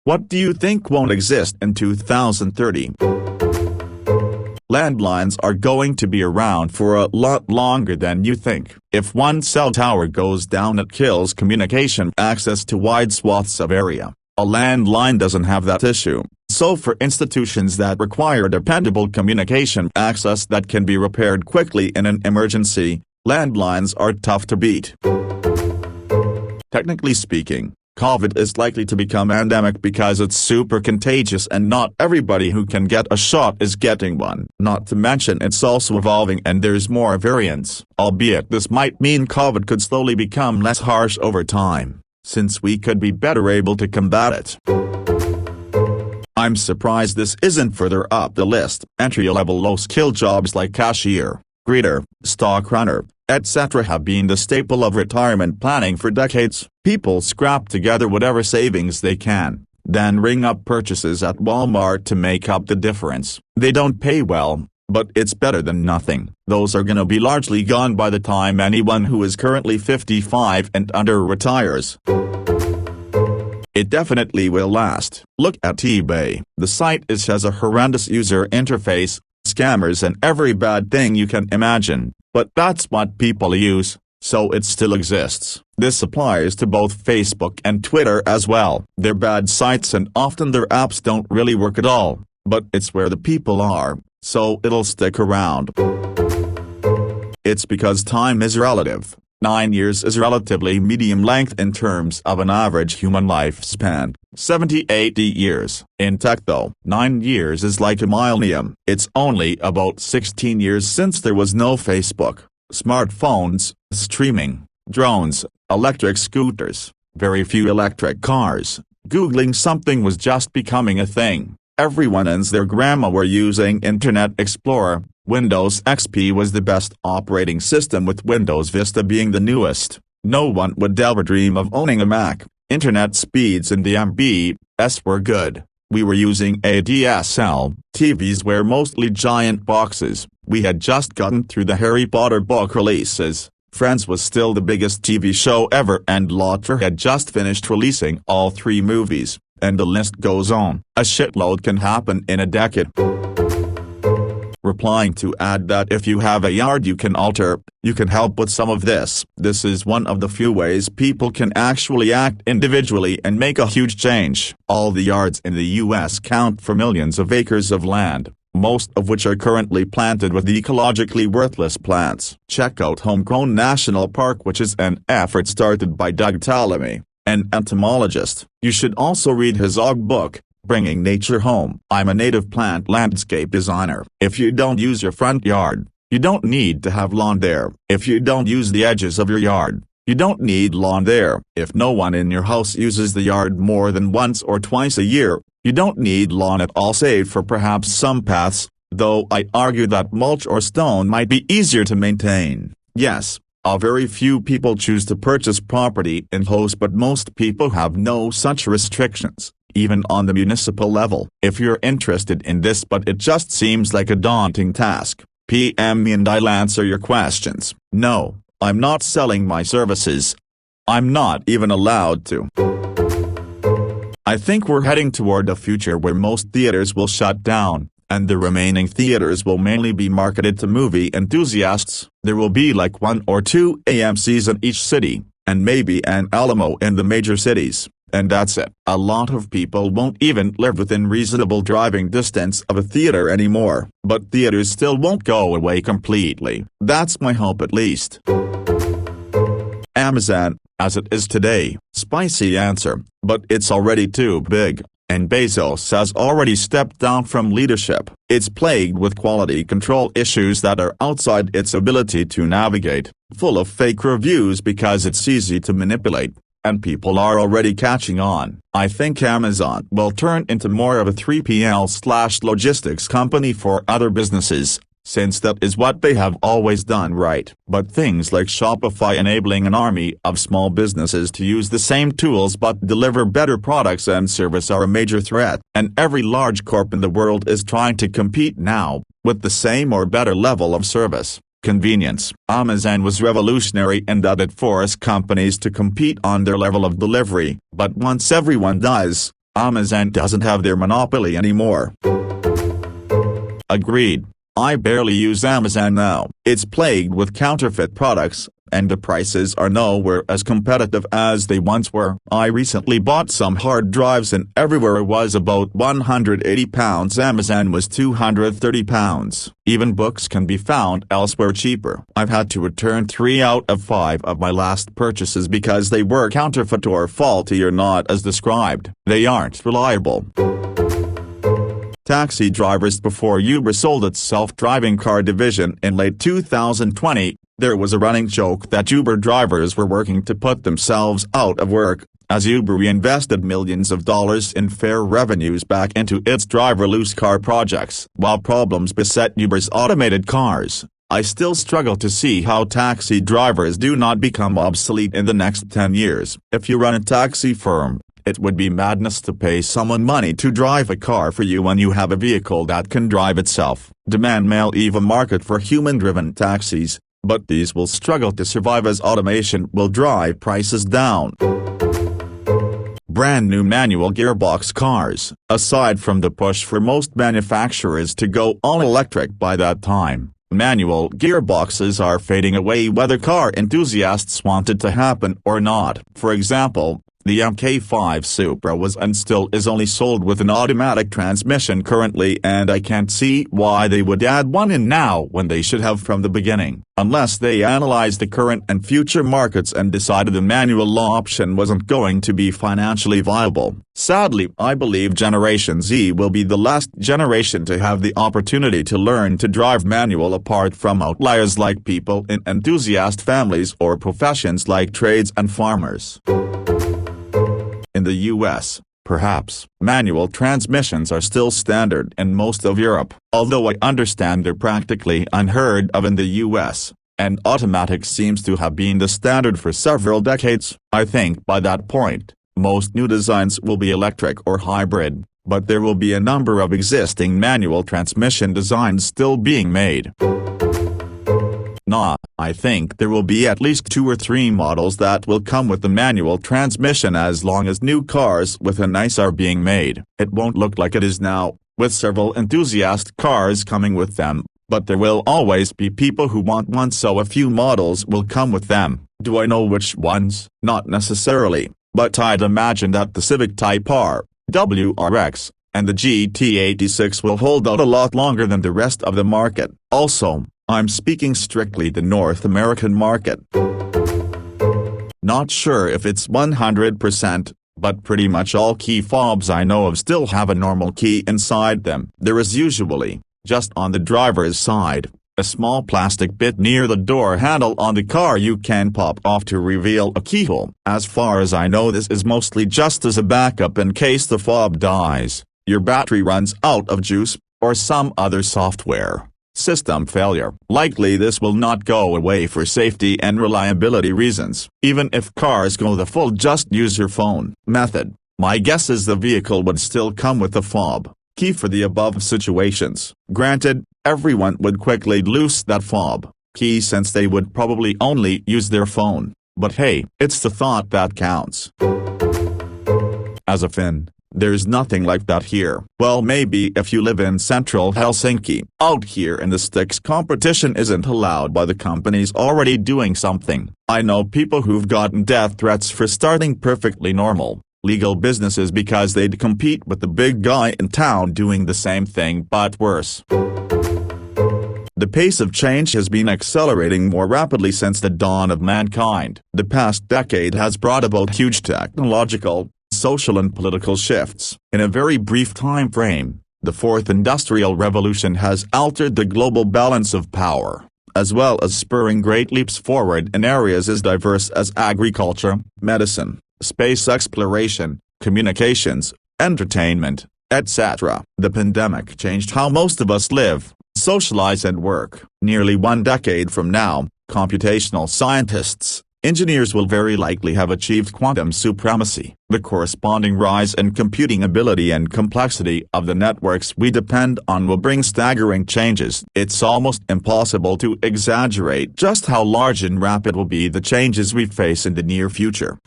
What do you think won't exist in 2030? Landlines are going to be around for a lot longer than you think. If one cell tower goes down, it kills communication access to wide swaths of area. A landline doesn't have that issue. So for institutions that require dependable communication access that can be repaired quickly in an emergency, landlines are tough to beat. Technically speaking, COVID is likely to become endemic because it's super contagious and not everybody who can get a shot is getting one. Not to mention it's also evolving and there's more variants, albeit this might mean COVID could slowly become less harsh over time, since we could be better able to combat it. I'm surprised this isn't further up the list. Entry-level low-skill jobs like cashier, greeter, stock runner, etc. have been the staple of retirement planning for decades. People scrap together whatever savings they can, then ring up purchases at Walmart to make up the difference. They don't pay well, but it's better than nothing. Those are gonna be largely gone by the time anyone who is currently 55 and under retires. It definitely will last. Look at eBay. The site has a horrendous user interface, scammers and every bad thing you can imagine, but that's what people use, so it still exists. This applies to both Facebook and Twitter as well. They're bad sites and often their apps don't really work at all, but it's where the people are, so it'll stick around. It's because time is relative. 9 years is relatively medium length in terms of an average human lifespan, 70–80 years. In tech though, 9 years is like a millennium. It's only about 16 years since there was no Facebook, smartphones, streaming, drones, electric scooters, very few electric cars. Googling something was just becoming a thing. Everyone and their grandma were using Internet Explorer. Windows XP was the best operating system, with Windows Vista being the newest. No one would ever dream of owning a Mac. Internet speeds in the MBS were good. We were using ADSL. TVs were mostly giant boxes. We had just gotten through the Harry Potter book releases. Friends was still the biggest TV show ever, and Lotfer had just finished releasing all 3 movies, and the list goes on. A shitload can happen in a decade. Replying to add that if you have a yard you can alter, you can help with some of this. This is one of the few ways people can actually act individually and make a huge change. All the yards in the US count for millions of acres of land, most of which are currently planted with ecologically worthless plants. Check out Homegrown National Park, which is an effort started by Doug Tallamy, an entomologist. You should also read his book, Bringing Nature Home. I'm a native plant landscape designer. If you don't use your front yard, you don't need to have lawn there. If you don't use the edges of your yard, you don't need lawn there. If no one in your house uses the yard more than once or twice a year, you don't need lawn at all, save for perhaps some paths, though I argue that mulch or stone might be easier to maintain. Yes, a very few people choose to purchase property in host, but most people have no such restrictions, even on the municipal level. If you're interested in this but it just seems like a daunting task, PM me and I'll answer your questions. No, I'm not selling my services. I'm not even allowed to. I think we're heading toward a future where most theaters will shut down, and the remaining theaters will mainly be marketed to movie enthusiasts. There will be like 1 or 2 AMCs in each city, and maybe an Alamo in the major cities, and that's it. A lot of people won't even live within reasonable driving distance of a theater anymore, but theaters still won't go away completely. That's my hope, at least. Amazon, as it is today, spicy answer, but it's already too big, and Bezos has already stepped down from leadership. It's plagued with quality control issues that are outside its ability to navigate, full of fake reviews because it's easy to manipulate, and people are already catching on. I think Amazon will turn into more of a 3PL/logistics company for other businesses, since that is what they have always done right. But things like Shopify enabling an army of small businesses to use the same tools but deliver better products and service are a major threat, and every large corp in the world is trying to compete now, with the same or better level of service. Convenience. Amazon was revolutionary in that it forced companies to compete on their level of delivery, but once everyone does, Amazon doesn't have their monopoly anymore. Agreed. I barely use Amazon now. It's plagued with counterfeit products, and the prices are nowhere as competitive as they once were. I recently bought some hard drives and everywhere it was about £180, Amazon was £230. Even books can be found elsewhere cheaper. I've had to return 3 out of 5 of my last purchases because they were counterfeit or faulty or not as described. They aren't reliable. Taxi drivers. Before Uber sold its self-driving car division in late 2020, there was a running joke that Uber drivers were working to put themselves out of work, as Uber reinvested millions of dollars in fare revenues back into its driverless car projects. While problems beset Uber's automated cars, I still struggle to see how taxi drivers do not become obsolete in the next 10 years. If you run a taxi firm, it would be madness to pay someone money to drive a car for you when you have a vehicle that can drive itself. Demand may leave a market for human-driven taxis, but these will struggle to survive as automation will drive prices down. Brand new manual gearbox cars. Aside from the push for most manufacturers to go all electric by that time, manual gearboxes are fading away whether car enthusiasts want it to happen or not. For example, the MK5 Supra was and still is only sold with an automatic transmission currently, and I can't see why they would add one in now when they should have from the beginning, unless they analyzed the current and future markets and decided the manual option wasn't going to be financially viable. Sadly, I believe Generation Z will be the last generation to have the opportunity to learn to drive manual, apart from outliers like people in enthusiast families or professions like trades and farmers. In the US, perhaps, manual transmissions are still standard in most of Europe, although I understand they're practically unheard of in the US, and automatic seems to have been the standard for several decades. I think by that point, most new designs will be electric or hybrid, but there will be a number of existing manual transmission designs still being made. I think there will be at least 2 or 3 models that will come with the manual transmission as long as new cars with a nice are being made. It won't look like it is now, with several enthusiast cars coming with them, but there will always be people who want one, so a few models will come with them. Do I know which ones? Not necessarily, but I'd imagine that the Civic Type R, WRX, and the GT86 will hold out a lot longer than the rest of the market. Also, I'm speaking strictly the North American market. Not sure if it's 100%, but pretty much all key fobs I know of still have a normal key inside them. There is usually, just on the driver's side, a small plastic bit near the door handle on the car you can pop off to reveal a keyhole. As far as I know, this is mostly just as a backup in case the fob dies, your battery runs out of juice, or some other software system failure. Likely this will not go away for safety and reliability reasons. Even if cars go the full just use your phone method, my guess is the vehicle would still come with a fob key for the above situations. Granted, everyone would quickly lose that fob key since they would probably only use their phone, but hey, it's the thought that counts. As a Finn, there's nothing like that here. Well, maybe if you live in central Helsinki. Out here in the sticks, competition isn't allowed by the companies already doing something. I know people who've gotten death threats for starting perfectly normal, legal businesses because they'd compete with the big guy in town doing the same thing but worse. The pace of change has been accelerating more rapidly since the dawn of mankind. The past decade has brought about huge technological, social and political shifts. In a very brief time frame, the Fourth Industrial Revolution has altered the global balance of power, as well as spurring great leaps forward in areas as diverse as agriculture, medicine, space exploration, communications, entertainment, etc. The pandemic changed how most of us live, socialize and work. Nearly 1 decade from now, computational scientists, engineers will very likely have achieved quantum supremacy. The corresponding rise in computing ability and complexity of the networks we depend on will bring staggering changes. It's almost impossible to exaggerate just how large and rapid will be the changes we face in the near future.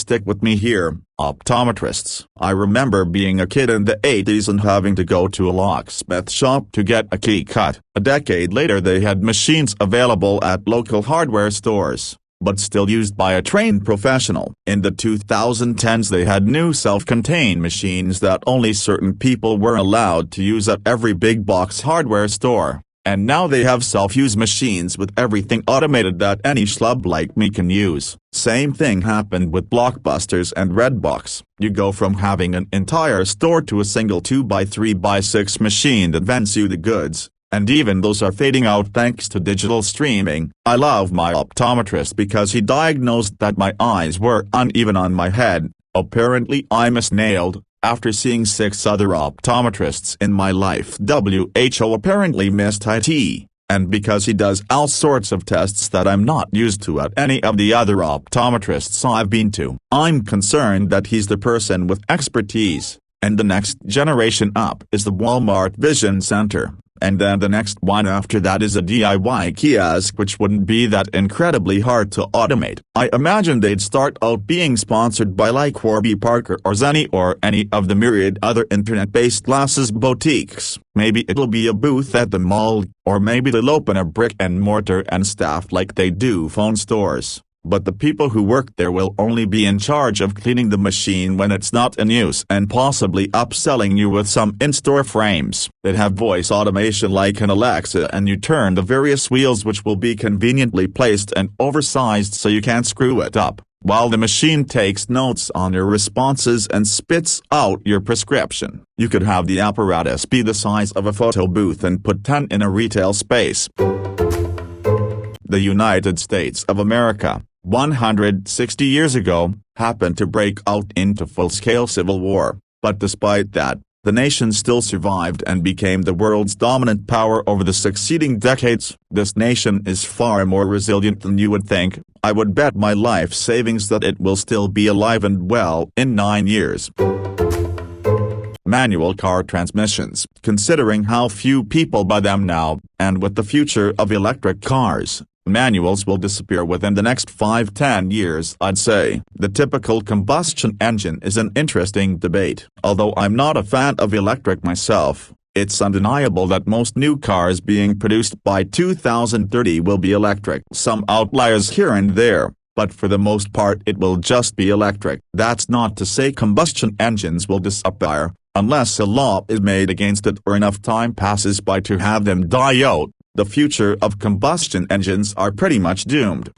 stick with me here, optometrists. I remember being a kid in the 80s and having to go to a locksmith shop to get a key cut. A decade later they had machines available at local hardware stores, but still used by a trained professional. In the 2010s they had new self-contained machines that only certain people were allowed to use at every big box hardware store. And now they have self-use machines with everything automated that any schlub like me can use. Same thing happened with Blockbusters and Redbox. You go from having an entire store to a single 2x3x6 machine that vends you the goods, and even those are fading out thanks to digital streaming. I love my optometrist because he diagnosed that my eyes were uneven on my head. Apparently I misnailed. After seeing 6 other optometrists in my life, WHO apparently missed IT, and because he does all sorts of tests that I'm not used to at any of the other optometrists I've been to. I'm concerned that he's the person with expertise, and the next generation up is the Walmart Vision Center. And then the next one after that is a DIY kiosk, which wouldn't be that incredibly hard to automate. I imagine they'd start out being sponsored by like Warby Parker or Zenni or any of the myriad other internet-based glasses boutiques. Maybe it'll be a booth at the mall, or maybe they'll open a brick and mortar and staff like they do phone stores. But the people who work there will only be in charge of cleaning the machine when it's not in use and possibly upselling you with some in-store frames that have voice automation like an Alexa, and you turn the various wheels which will be conveniently placed and oversized so you can't screw it up, while the machine takes notes on your responses and spits out your prescription. You could have the apparatus be the size of a photo booth and put 10 in a retail space. The United States of America, 160 years ago, happened to break out into full-scale civil war, but despite that, the nation still survived and became the world's dominant power over the succeeding decades. This nation is far more resilient than you would think. I would bet my life savings that it will still be alive and well in 9 years. Manual car transmissions. Considering how few people buy them now, and with the future of electric cars, manuals will disappear within the next 5-10 years, I'd say. The typical combustion engine is an interesting debate. Although I'm not a fan of electric myself, it's undeniable that most new cars being produced by 2030 will be electric. Some outliers here and there, but for the most part it will just be electric. That's not to say combustion engines will disappear, unless a law is made against it or enough time passes by to have them die out. The future of combustion engines are pretty much doomed.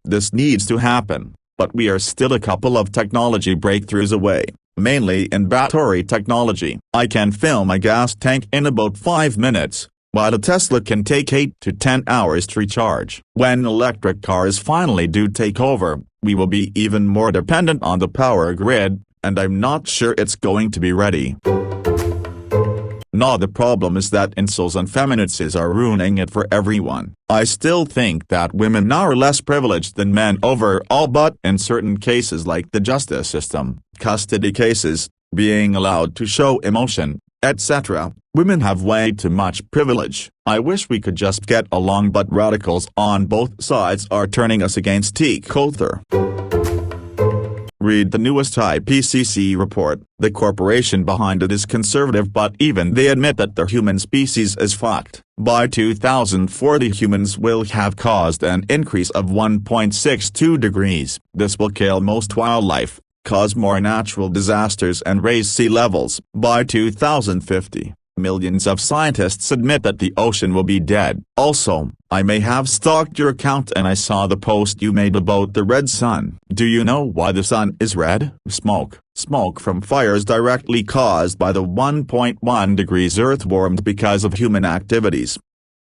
This needs to happen, but we are still a couple of technology breakthroughs away, mainly in battery technology. I can fill my gas tank in about 5 minutes, while a Tesla can take 8 to 10 hours to recharge. When electric cars finally do take over, we will be even more dependent on the power grid, and I'm not sure it's going to be ready. No, the problem is that incels and feminists are ruining it for everyone. I still think that women are less privileged than men overall, but in certain cases like the justice system, custody cases, being allowed to show emotion, etc., women have way too much privilege. I wish we could just get along, but radicals on both sides are turning us against each other. Read the newest IPCC report. The corporation behind it is conservative, but even they admit that the human species is fucked. By 2040 humans will have caused an increase of 1.62 degrees. This will kill most wildlife, cause more natural disasters and raise sea levels. By 2050, millions of scientists admit that the ocean will be dead. Also, I may have stalked your account and I saw the post you made about the red sun. Do you know why the sun is red? Smoke. Smoke from fires directly caused by the 1.1 degrees Earth warmed because of human activities.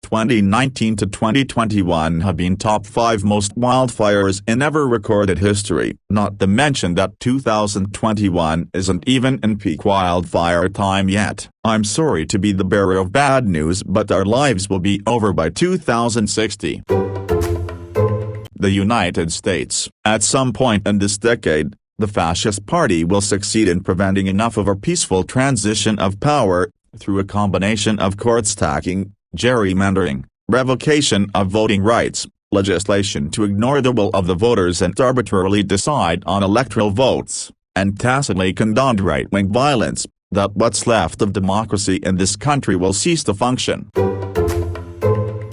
2019 to 2021 have been top 5 most wildfires in ever recorded history. Not to mention that 2021 isn't even in peak wildfire time yet. I'm sorry to be the bearer of bad news, but our lives will be over by 2060. The United States. At some point in this decade, the Fascist Party will succeed in preventing enough of a peaceful transition of power, through a combination of court stacking, gerrymandering, revocation of voting rights, legislation to ignore the will of the voters and arbitrarily decide on electoral votes, and tacitly condone right-wing violence, that what's left of democracy in this country will cease to function.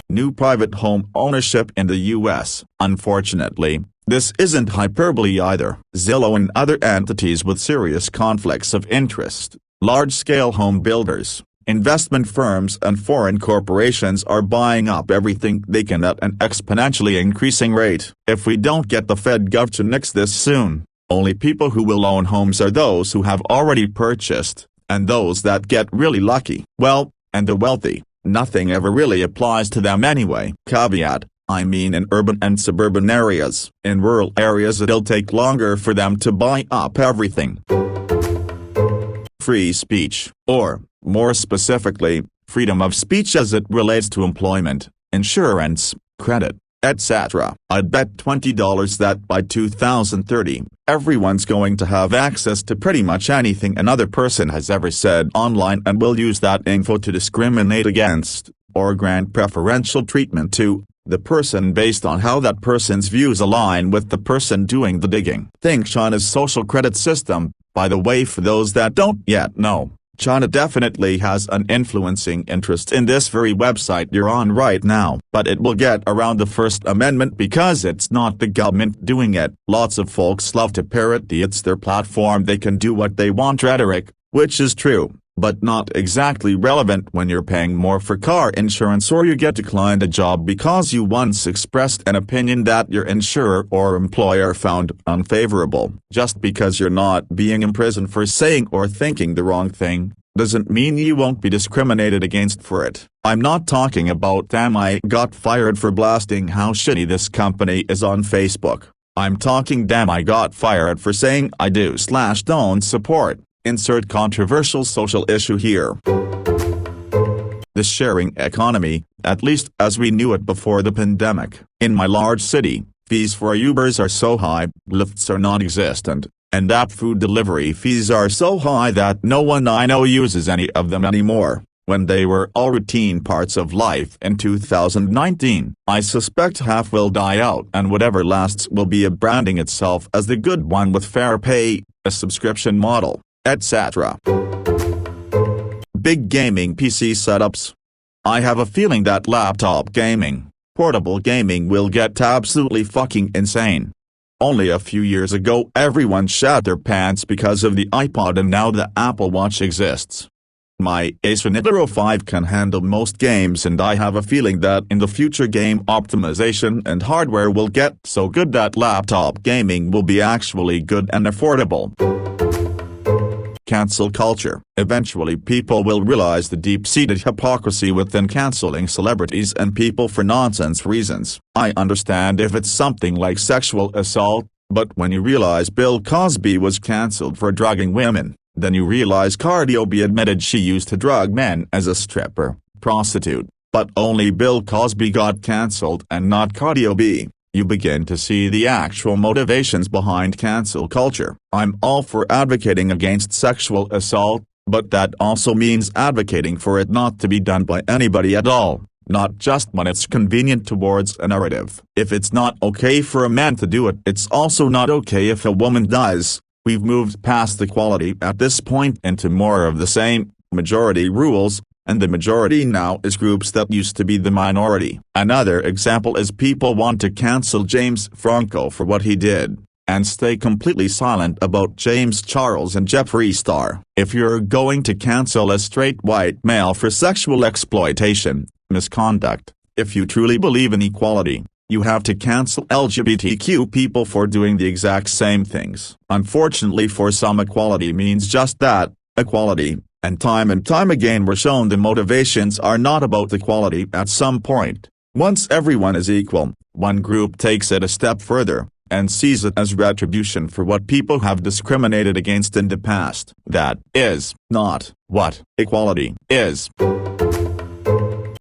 New private home ownership in the U.S. Unfortunately, this isn't hyperbole either. Zillow and other entities with serious conflicts of interest, large-scale home builders, investment firms and foreign corporations are buying up everything they can at an exponentially increasing rate. If we don't get the Fed Gov to nix this soon, only people who will own homes are those who have already purchased, and those that get really lucky. Well, and the wealthy. Nothing ever really applies to them anyway. Caveat, I mean in urban and suburban areas. In rural areas it'll take longer for them to buy up everything. Free speech, or, more specifically, freedom of speech as it relates to employment, insurance, credit, etc. I'd bet $20 that by 2030, everyone's going to have access to pretty much anything another person has ever said online and will use that info to discriminate against, or grant preferential treatment to, the person based on how that person's views align with the person doing the digging. Think China's social credit system. By the way, for those that don't yet know, China definitely has an influencing interest in this very website you're on right now. But it will get around the First Amendment because it's not the government doing it. Lots of folks love to parrot the "it's their platform, they can do what they want" rhetoric, which is true, but not exactly relevant when you're paying more for car insurance or you get declined a job because you once expressed an opinion that your insurer or employer found unfavorable. Just because you're not being imprisoned for saying or thinking the wrong thing, doesn't mean you won't be discriminated against for it. I'm not talking about "damn I got fired for blasting how shitty this company is" on Facebook. I'm talking "damn I got fired for saying I do/don't support" insert controversial social issue here. The sharing economy, at least as we knew it before the pandemic. In my large city, fees for Ubers are so high, Lyfts are non-existent, and app food delivery fees are so high that no one I know uses any of them anymore, when they were all routine parts of life in 2019. I suspect half will die out and whatever lasts will be branding itself as the good one with fair pay, a subscription model, etc. Big gaming PC setups. I have a feeling that laptop gaming, portable gaming will get absolutely fucking insane. Only a few years ago everyone shat their pants because of the iPod and now the Apple Watch exists. My Acer Nitro 5 can handle most games and I have a feeling that in the future game optimization and hardware will get so good that laptop gaming will be actually good and affordable. Cancel culture. Eventually people will realize the deep-seated hypocrisy within canceling celebrities and people for nonsense reasons. I understand if it's something like sexual assault, but when you realize Bill Cosby was cancelled for drugging women, then you realize Cardi B admitted she used to drug men as a stripper, prostitute, but only Bill Cosby got cancelled and not Cardi B. You begin to see the actual motivations behind cancel culture. I'm all for advocating against sexual assault, but that also means advocating for it not to be done by anybody at all, not just when it's convenient towards a narrative. If it's not okay for a man to do it, it's also not okay if a woman does. We've moved past equality at this point into more of the same, majority rules, and the majority now is groups that used to be the minority. Another example is people want to cancel James Franco for what he did, and stay completely silent about James Charles and Jeffree Star. If you're going to cancel a straight white male for sexual exploitation, misconduct, if you truly believe in equality, you have to cancel LGBTQ people for doing the exact same things. Unfortunately for some, equality means just that, equality. And time again we're shown the motivations are not about equality at some point. Once everyone is equal, one group takes it a step further, and sees it as retribution for what people have discriminated against in the past. That is not what equality is.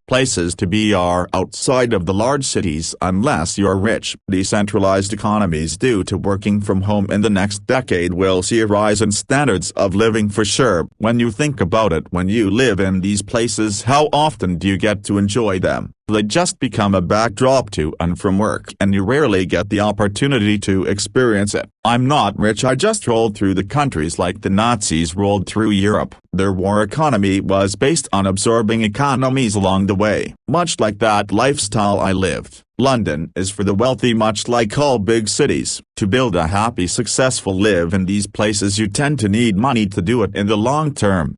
Places to be are outside of the large cities unless you're rich. Decentralized economies due to working from home in the next decade will see a rise in standards of living for sure. When you think about it, when you live in these places, how often do you get to enjoy them? They just become a backdrop to and from work, and you rarely get the opportunity to experience it. I'm not rich, I just rolled through the countries like the Nazis rolled through Europe. Their war economy was based on absorbing economies along the way. Much like that lifestyle I lived. London is for the wealthy, much like all big cities. To build a happy, successful live in these places, you tend to need money to do it in the long term.